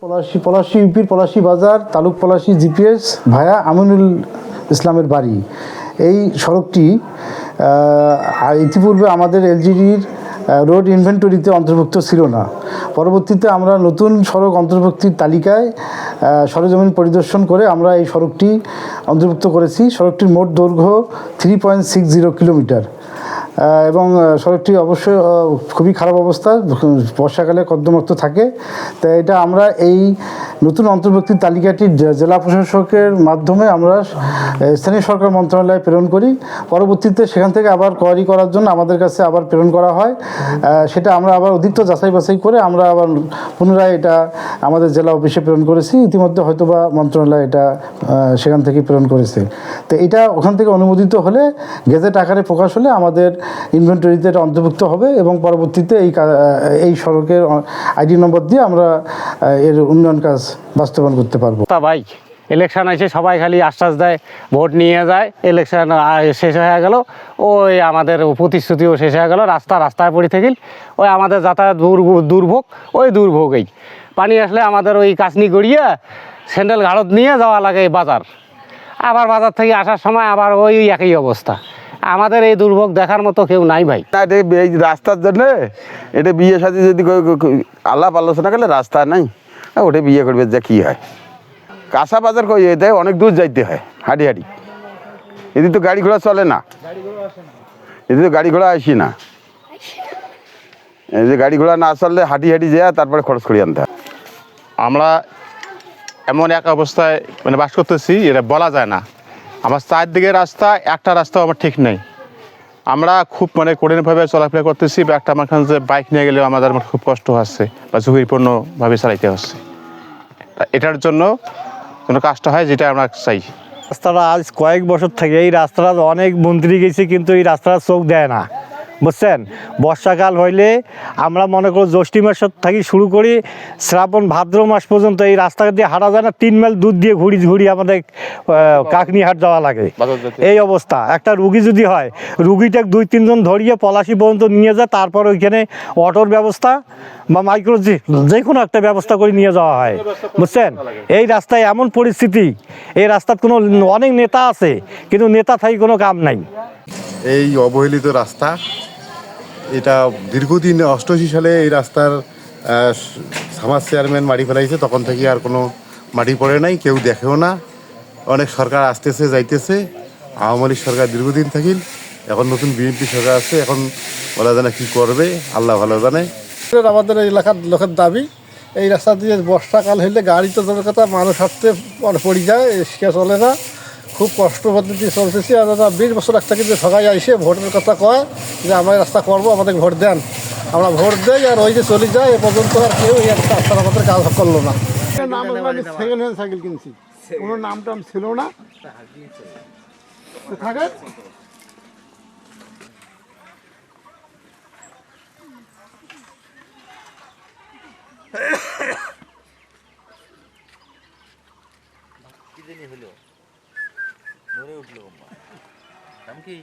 পলাশী ইউপির পলাশী বাজার তালুক পলাশী জিপিএস ভায়া আমিনুল ইসলামের বাড়ি। এই সড়কটি ইতিপূর্বে আমাদের এলজিডির রোড ইনভেন্টরিতে অন্তর্ভুক্ত ছিল না। পরবর্তীতে আমরা নতুন সড়ক অন্তর্ভুক্তির তালিকায় সরেজমিন পরিদর্শন করে আমরা এই সড়কটি অন্তর্ভুক্ত করেছি। সড়কটির মোট দৈর্ঘ্য 3.60 কিলোমিটার এবং সড়কটি অবশ্যই খুবই খারাপ অবস্থা, বর্ষাকালে কর্দমাক্ত থাকে। তাই এটা আমরা এই নতুন অন্তর্ভুক্তির তালিকাটি জেলা প্রশাসকের মাধ্যমে আমরা স্থানীয় সরকার মন্ত্রণালয়ে প্রেরণ করি। পরবর্তীতে সেখান থেকে আবার কোয়ারি করার জন্য আমাদের কাছে আবার প্রেরণ করা হয়। সেটা আমরা আবার অধিকতর যাচাই বাছাই করে আমরা আবার পুনরায় এটা আমাদের জেলা অফিসে প্রেরণ করেছি। ইতিমধ্যে হয়তোবা মন্ত্রণালয় এটা সেখান থেকে প্রেরণ করেছে। তো এটা ওখান থেকে অনুমোদিত হলে গেজেট আকারে প্রকাশ হলে আমাদের ইনভেন্টরিতে এটা অন্তর্ভুক্ত হবে এবং পরবর্তীতে এই সড়কের আইডি নম্বর দিয়ে আমরা এর উন্নয়ন কাজ বাস্তবায়ন করতে পারবো। ভাই ইলেকশন আছে, সবাই খালি আশ্বাস দেয়, ভোট নিয়ে যায়, ইলেকশন শেষ হয়ে গেল, ওই আমাদের প্রতিশ্রুতিও শেষ হয়ে গেল, রাস্তায় পড়ে থাকিল, ওই আমাদের যাতায়াত দুর্ভোগ, ওই দুর্ভোগেই পানি আসলে আমাদের ওই কাচনি গড়িয়ে স্যান্ডেল ঘাড়ত নিয়ে যাওয়া লাগে বাজার, আবার বাজার থেকে আসার সময় আবার ওই একই অবস্থা। আমাদের এই দুর্ভোগ দেখার মতো কেউ নাই ভাই। এই রাস্তার জন্য এটা বিয়ে সাথে যদি আলাপ আলোচনা করলে রাস্তা নাই, ওটা বিয়ে করবে যা কী হয়। কাঁচা বাজার কই এতে অনেক দূর যাইতে হয় হাঁটি হাঁটি, এদিকে তো গাড়ি ঘোড়া চলে না, এদিকে তো গাড়ি ঘোড়া আসি না, এই যে গাড়ি ঘোড়া না চললে হাঁটি হাঁটি যায় তারপরে খরচ করে আনতে হয়। আমরা এমন এক অবস্থায় বাস করতেছি, এটা বলা যায় না। আমার চারদিকে রাস্তা, একটা রাস্তাও আমার ঠিক নেই। আমরা খুব কঠিনভাবে চলাফেরা করতেছি, বা একটা আমার যে বাইক নিয়ে গেলেও আমাদের খুব কষ্ট হচ্ছে বা ঝুঁকিপূর্ণভাবে চালাইতে হচ্ছে। এটার জন্য কাজটা হয় যেটা আমরা চাই। রাস্তাটা আজ কয়েক বছর থেকে এই রাস্তাটা অনেক মন্ত্রী গেছে, কিন্তু এই রাস্তাটা চোখ দেয় না, বুঝছেন। বর্ষাকাল হইলে আমরা মনে করি জ্যৈষ্ঠী মাস থেকে শুরু করি শ্রাবণ ভাদ্র মাস পর্যন্ত এই রাস্তা দিয়ে হাঁটা যায় না। 3 মাইল দূর দিয়ে ঘুরি আমাদের কাকনিহাট যাওয়া লাগে। এই অবস্থা। একটা রুগী যদি হয়, রুগীটাকে 2-3 জন ধরিয়ে পলাশী পর্যন্ত নিয়ে যায়, তারপর ওইখানে অটোর ব্যবস্থা বা মাইক্রো যে কোনো একটা ব্যবস্থা করে নিয়ে যাওয়া হয়, বুঝছেন। এই রাস্তায় এমন পরিস্থিতি, এই রাস্তার কোনো অনেক নেতা আছে, কিন্তু নেতা থাকি কোনো কাম নাই। এই অবহেলিত রাস্তা, এটা দীর্ঘদিন 88 সালে এই রাস্তার সমাজ চেয়ারম্যান মাটি ফেলাইছে, তখন থেকে আর কোনো মাটি পড়ে নাই, কেউ দেখেও না। অনেক সরকার আসতেছে যাইতেছে, আওয়ামী লীগ সরকার দীর্ঘদিন থাকিল, এখন নতুন বিএনপি সরকার আছে, এখন বলা জানে কী করবে, আল্লাহ ভালো জানে। আমাদের এলাকার লোকের দাবি, এই রাস্তা দিয়ে বর্ষাকাল হইলে গাড়ি তো দূরের কথা, মানুষ হাঁটতে পড়ে যায়, সে চলে না, খুব কষ্ট পদ্ধতি চলতেছি। আর 20 বছর আগ থেকে যে সবাই আইসে ভোটের কথা কয় যে আমরা রাস্তা করবো, আমাদের ভোট দেন, আমরা ভোট দেই, আর ওই যে চলে যায়, এ পর্যন্ত আর কেউ এই রাস্তার আমাদের কাজ করলো না। সেকেন্ড হ্যান্ড সাইকেল কিনছি, কোনো নাম টাম ছিল না, থাকে কি জানি হলো নড়ে উঠলো, কি